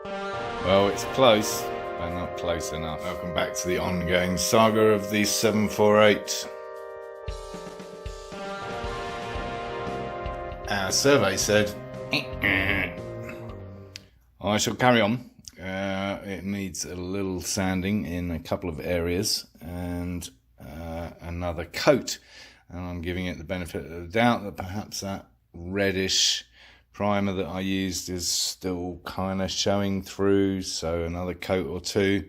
Well, it's close, but not close enough. Welcome back to the ongoing saga of the 748. Our survey said, I shall carry on. It needs a little sanding in a couple of areas and another coat. And I'm giving it the benefit of the doubt that perhaps that reddish primer that I used is still kind of showing through, so another coat or two.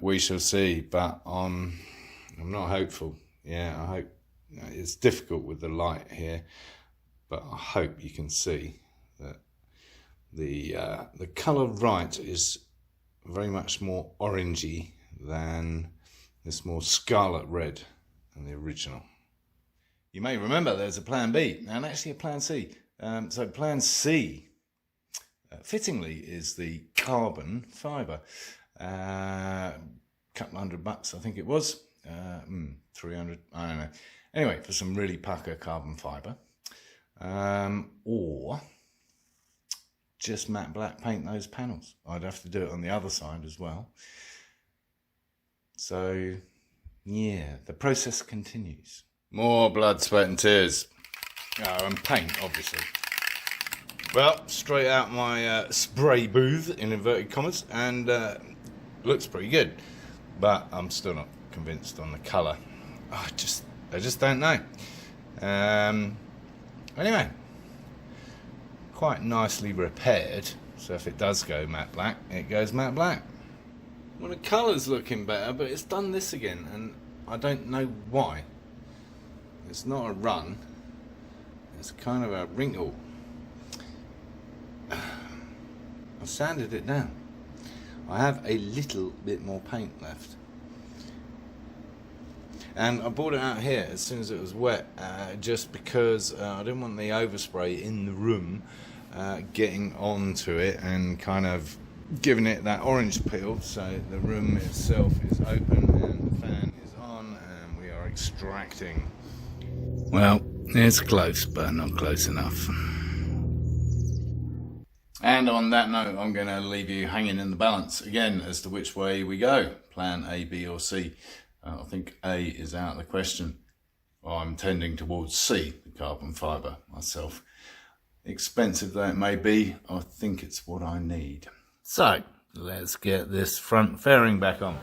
We shall see, but I'm not hopeful. Yeah, I hope. It's difficult with the light here, but I hope you can see that the colour right is very much more orangey than this more scarlet red than the original. You may remember there's a plan B and actually a plan C. So plan C, fittingly, is the carbon fibre. Couple $100, I think it was. 300, I don't know. Anyway, for some really pucker carbon fibre. Or just matte black paint those panels. I'd have to do it on the other side as well. So, yeah, the process continues. More blood, sweat and tears. Oh, and paint, obviously. Well, straight out my spray booth, in inverted commas, and looks pretty good. But I'm still not convinced on the colour. I just don't know. Anyway, quite nicely repaired. So if it does go matte black, it goes matte black. Well, the colour's looking better, but it's done this again, and I don't know why. It's not a run. It's kind of a wrinkle. I've sanded it down. I have a little bit more paint left. And I brought it out here as soon as it was wet, just because I didn't want the overspray in the room getting onto it and kind of giving it that orange peel. So the room itself is open and the fan is on and we are extracting. Well, it's close, but not close enough. And on that note, I'm going to leave you hanging in the balance again as to which way we go. Plan A, B or C. I think A is out of the question. I'm tending towards C, the carbon fibre, myself. Expensive though it may be, I think it's what I need. So, let's get this front fairing back on.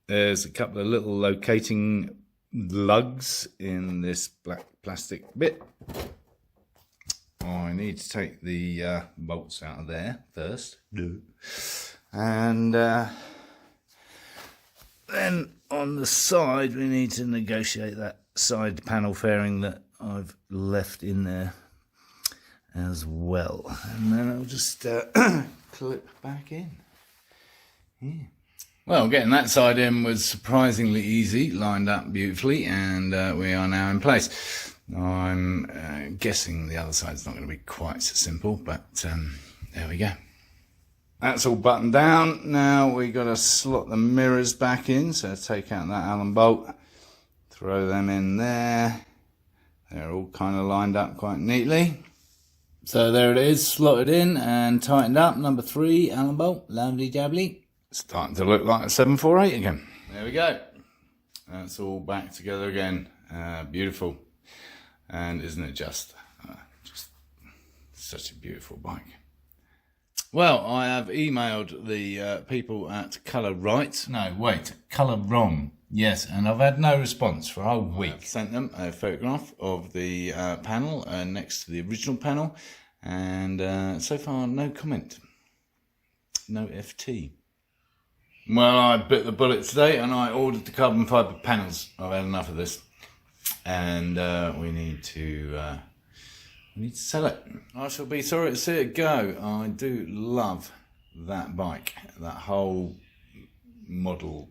There's a couple of little locating lugs in this black plastic bit. I need to take the bolts out of there first. And then on the side we need to negotiate that side panel fairing that I've left in there as well. And then I'll just clip back in. Yeah. Well, getting that side in was surprisingly easy, lined up beautifully, and we are now in place. I'm guessing the other side's not going to be quite so simple, but there we go. That's all buttoned down. Now we got to slot the mirrors back in, so take out that Allen bolt, throw them in there. They're all kind of lined up quite neatly. So there it is, slotted in and tightened up. Number 3 Allen bolt, lovely jubbly. Starting to look like a 748 again. There we go. That's all back together again. Beautiful. And isn't it just such a beautiful bike? Well, I have emailed the people at Colour Right. No, wait, Colour Wrong. Yes, and I've had no response for a whole week. I've sent them a photograph of the panel next to the original panel, and so far no comment. No FT. Well, I bit the bullet today and I ordered the carbon fibre panels. I've had enough of this. And we need to we need to sell it. I shall be sorry to see it go. I do love that bike, that whole model,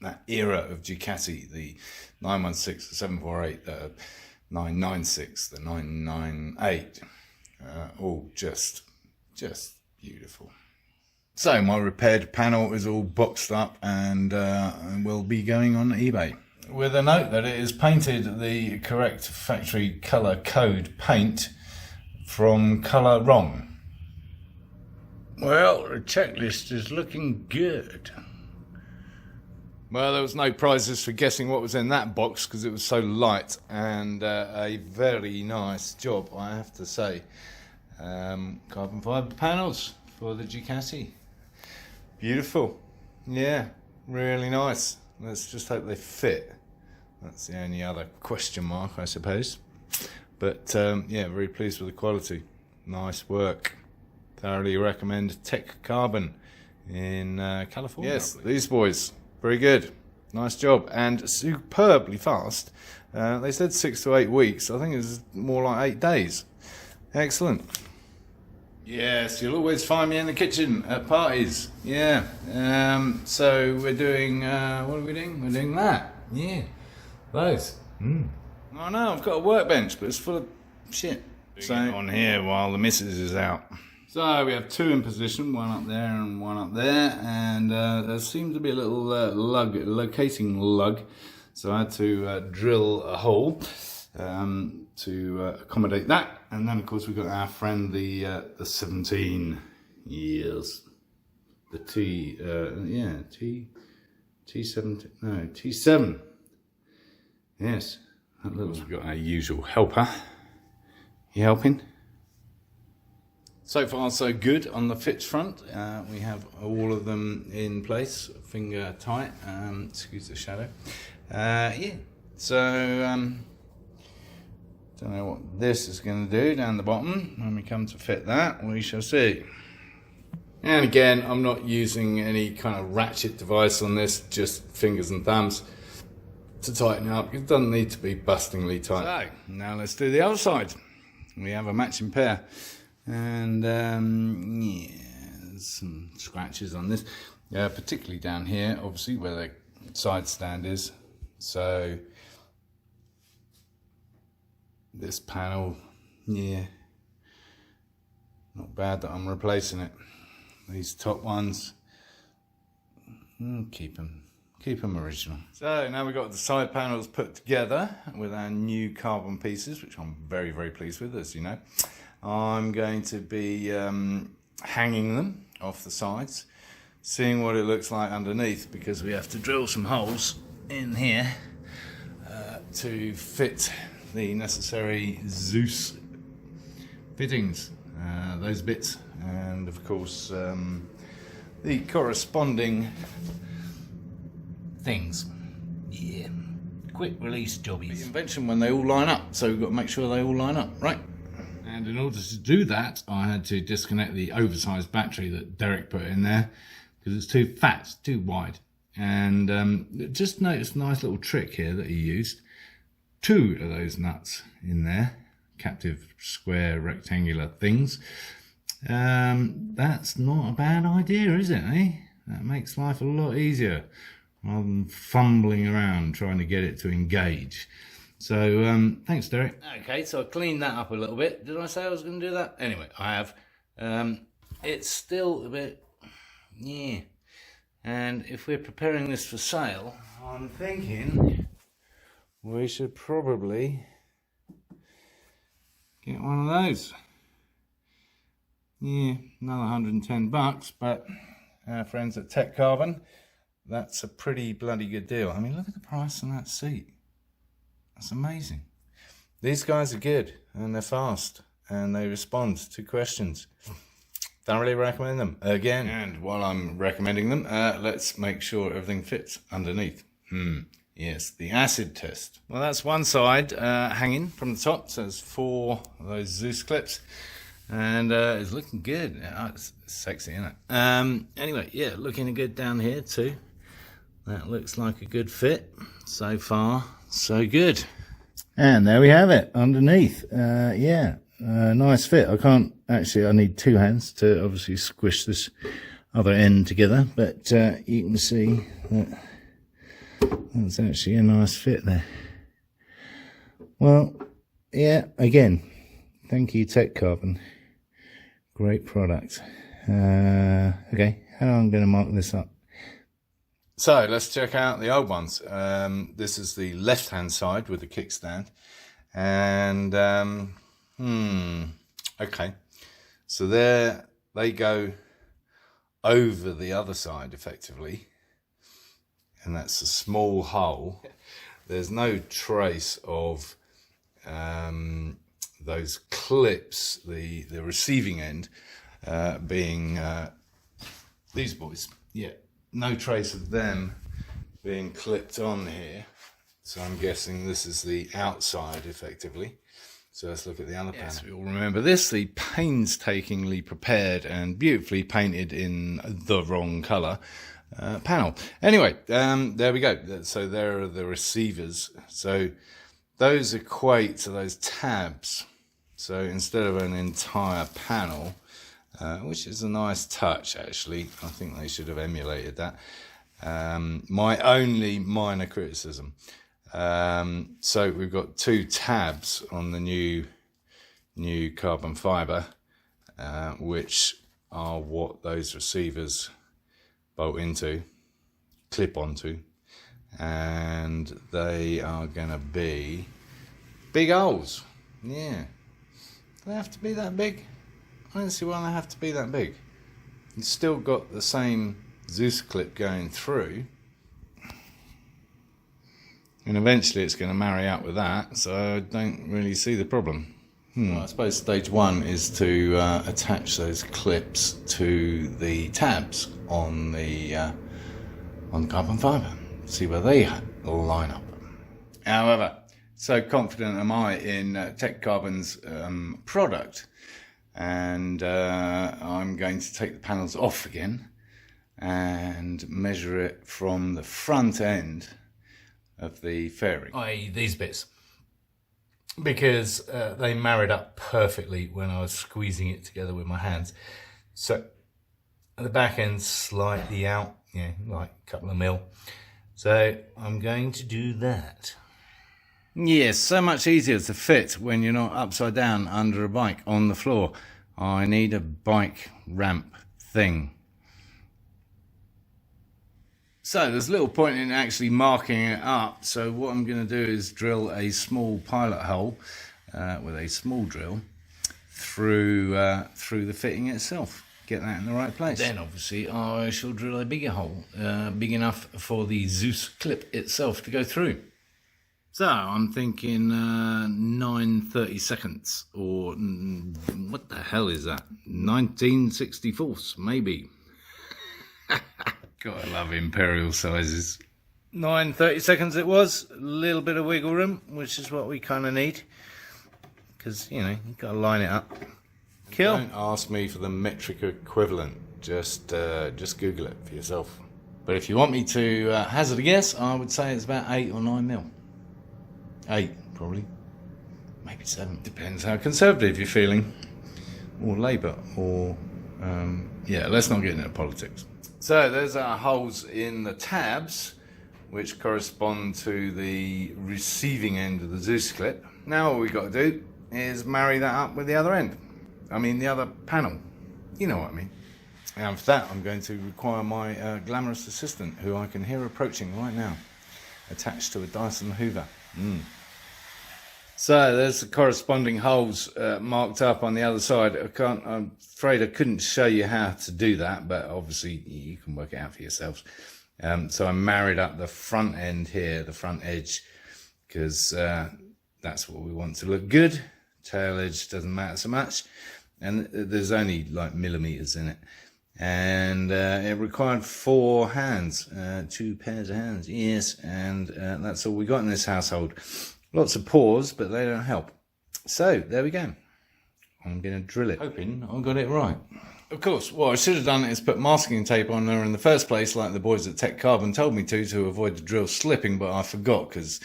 that era of Ducati, the 916, the 748, the 996, the 998, all just beautiful. So my repaired panel is all boxed up and will be going on eBay, with a note that it is painted the correct factory colour code paint from colour wrong. Well, the checklist is looking good. Well, there was no prizes for guessing what was in that box because it was so light, and a very nice job, I have to say. Carbon fibre panels for the Ducati. Beautiful. Yeah, really nice. Let's just hope they fit. That's the only other question mark, I suppose. But yeah, very pleased with the quality. Nice work. Thoroughly recommend Tech Carbon in California. Yes, these boys, very good. Nice job and superbly fast. They said 6 to 8 weeks. I think it's more like 8 days. Excellent. Yes, you'll always find me in the kitchen at parties. Yeah. So we're doing, what are we doing? We're doing that. Yeah. Those. Oh no, I've got a workbench, but it's full of shit. So on here while the missus is out. So we have 2 in position, one up there and one up there, and there seems to be a little locating lug. So I had to drill a hole to accommodate that. And then of course we've got our friend the 17 years, the T7. Yes, that little. We've got our usual helper. You helping? So far so good on the fits front. We have all of them in place, finger tight. Excuse the shadow. Yeah. So don't know what this is going to do down the bottom. When we come to fit that, we shall see. And again, I'm not using any kind of ratchet device on this, just fingers and thumbs to tighten it up. It doesn't need to be bustingly tight. So now let's do the other side. We have a matching pair, and yeah, there's some scratches on this, particularly down here, obviously where the side stand is. So this panel, yeah, not bad that I'm replacing it. These top ones, keep them original. So now we've got the side panels put together with our new carbon pieces, which I'm very, very pleased with, as you know. I'm going to be hanging them off the sides, seeing what it looks like underneath, because we have to drill some holes in here to fit the necessary DZUS fittings, those bits, and of course the corresponding things. Yeah, quick release jobbies. The invention when they all line up, so we've got to make sure they all line up, right? And in order to do that, I had to disconnect the oversized battery that Derek put in there because it's too fat, too wide. And just noticed a nice little trick here that he used. 2 of those nuts in there, captive square rectangular things. That's not a bad idea, is it, eh? That makes life a lot easier rather than fumbling around trying to get it to engage. So thanks, Derek. Okay, so I cleaned that up a little bit. Did I say I was going to do that? Anyway, I have. It's still a bit, yeah. And if we're preparing this for sale, I'm thinking we should probably get one of those. Yeah, another $110, but our friends at Tech Carbon, that's a pretty bloody good deal. I mean, look at the price on that seat. That's amazing. These guys are good, and they're fast, and they respond to questions. Thoroughly recommend them again. And while I'm recommending them, let's make sure everything fits underneath. Yes, the acid test. Well, that's one side hanging from the top. So there's 4 of those DZUS clips, and it's looking good. It's sexy, isn't it? Anyway, yeah, looking good down here too. That looks like a good fit. So far, so good. And there we have it underneath. Yeah, nice fit. I need two hands to obviously squish this other end together, but you can see that that's actually a nice fit there. Well, yeah, again, thank you Tech Carbon. Great product. Okay, how I'm going to mark this up. So let's check out the old ones. This is the left hand side with the kickstand, and okay, so there they go over the other side effectively, and that's a small hole. There's no trace of those clips, the receiving end being these boys. Yeah, no trace of them being clipped on here. So I'm guessing this is the outside effectively. So let's look at the other panel. Yes, we all remember this, the painstakingly prepared and beautifully painted in the wrong colour panel. Anyway, there we go. So there are the receivers. So those equate to those tabs. So instead of an entire panel, which is a nice touch actually, I think they should have emulated that. My only minor criticism. So we've got two tabs on the new carbon fibre, which are what those receivers bolt into, clip onto, and they are going to be big holes. Yeah, do they have to be that big? I don't see why they have to be that big. You've still got the same ZUS clip going through, and eventually it's going to marry up with that, so I don't really see the problem. Well, I suppose stage one is to attach those clips to the tabs on the carbon fibre, see where they line up. However, so confident am I in Tech Carbon's product, and I'm going to take the panels off again and measure it from the front end of the fairing, i.e. these bits, because they married up perfectly when I was squeezing it together with my hands. So at the back end slightly out, yeah, like a couple of mil. So I'm going to do that. Yes, so much easier to fit when you're not upside down under a bike on the floor. I need a bike ramp thing. So there's little point in actually marking it up. So what I'm going to do is drill a small pilot hole with a small drill through the fitting itself. Get that in the right place. Then obviously I shall drill a bigger hole, big enough for the ZUS clip itself to go through. So I'm thinking 9/32, or what the hell is that? 19/64 maybe. God, I love imperial sizes. 9/32 it was. A little bit of wiggle room, which is what we kind of need, because you know you've got to line it up. Cool. Don't ask me for the metric equivalent. Just Google it for yourself. But if you want me to hazard a guess, I would say it's about 8 or 9 mil. 8 probably, maybe 7. Depends how conservative you're feeling, or Labour, or yeah. Let's not get into politics. So there's our holes in the tabs, which correspond to the receiving end of the ZUS clip. Now all we've got to do is marry that up with the other end. I mean the other panel. You know what I mean. And for that I'm going to require my glamorous assistant, who I can hear approaching right now, attached to a Dyson Hoover. So there's the corresponding holes marked up on the other side. I'm afraid I couldn't show you how to do that, but obviously you can work it out for yourselves. So I married up the front end here, the front edge, because that's what we want to look good. Tail edge doesn't matter so much, and there's only like millimeters in it. And it required 4 hands, 2 pairs of hands, yes, and that's all we got in this household. Lots of paws, but they don't help. So there we go. I'm going to drill it, hoping I got it right. Of course, what I should have done is put masking tape on there in the first place, like the boys at Tech Carbon told me to avoid the drill slipping, but I forgot, because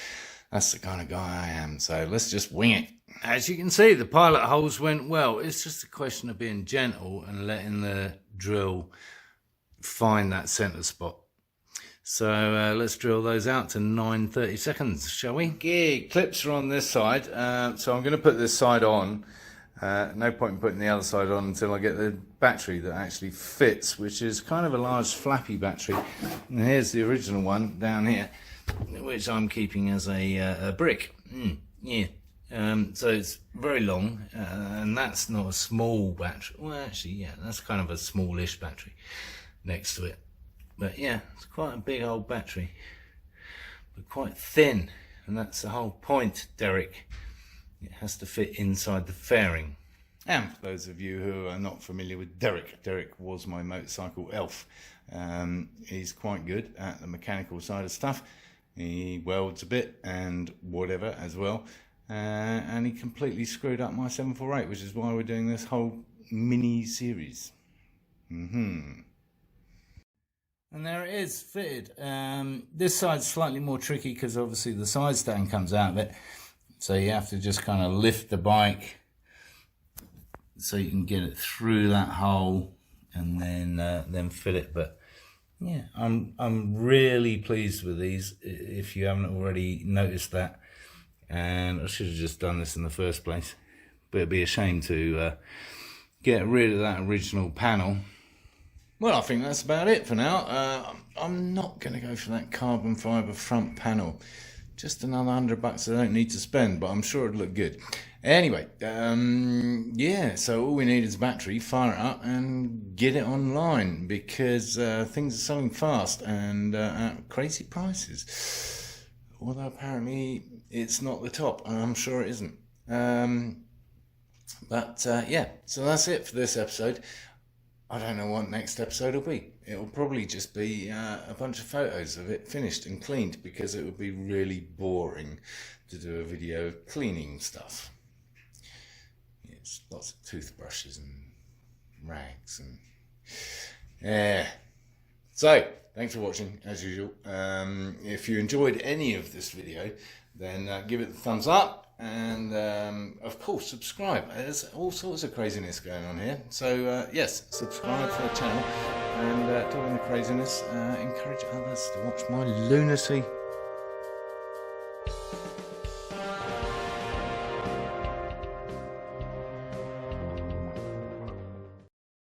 that's the kind of guy I am. So let's just wing it. As you can see, the pilot holes went well. It's just a question of being gentle and letting the drill find that center spot. So let's drill those out to 9:30 seconds, shall we? Okay, clips are on this side, so I'm going to put this side on. No point in putting the other side on until I get the battery that actually fits, which is kind of a large flappy battery. And here's the original one down here, which I'm keeping as a brick. Yeah. So it's very long, and that's not a small battery. Well, actually, yeah, that's kind of a smallish battery next to it. But yeah, it's quite a big old battery, but quite thin, and that's the whole point, Derek. It has to fit inside the fairing. And for those of you who are not familiar with Derek, Derek was my motorcycle elf. He's quite good at the mechanical side of stuff. He welds a bit and whatever as well. And he completely screwed up my 748, which is why we're doing this whole mini series. And there it is, fitted. This side's slightly more tricky because obviously the side stand comes out of it. So you have to just kind of lift the bike so you can get it through that hole and then fit it. But yeah, I'm really pleased with these, if you haven't already noticed that. And I should have just done this in the first place. But it'd be a shame to get rid of that original panel. Well, I think that's about it for now. I'm not going to go for that carbon fibre front panel. Just another $100 I don't need to spend, but I'm sure it'll look good. Anyway, yeah, so all we need is a battery, fire it up and get it online, because things are selling fast and at crazy prices. Although apparently it's not the top, and I'm sure it isn't. But yeah, so that's it for this episode. I don't know what next episode will be. It'll probably just be a bunch of photos of it finished and cleaned, because it would be really boring to do a video of cleaning stuff. It's lots of toothbrushes and rags and yeah. So thanks for watching as usual. If you enjoyed any of this video, then give it the thumbs up. And of course subscribe. There's all sorts of craziness going on here, so yes, subscribe for the channel, and talking the craziness, encourage others to watch my lunacy.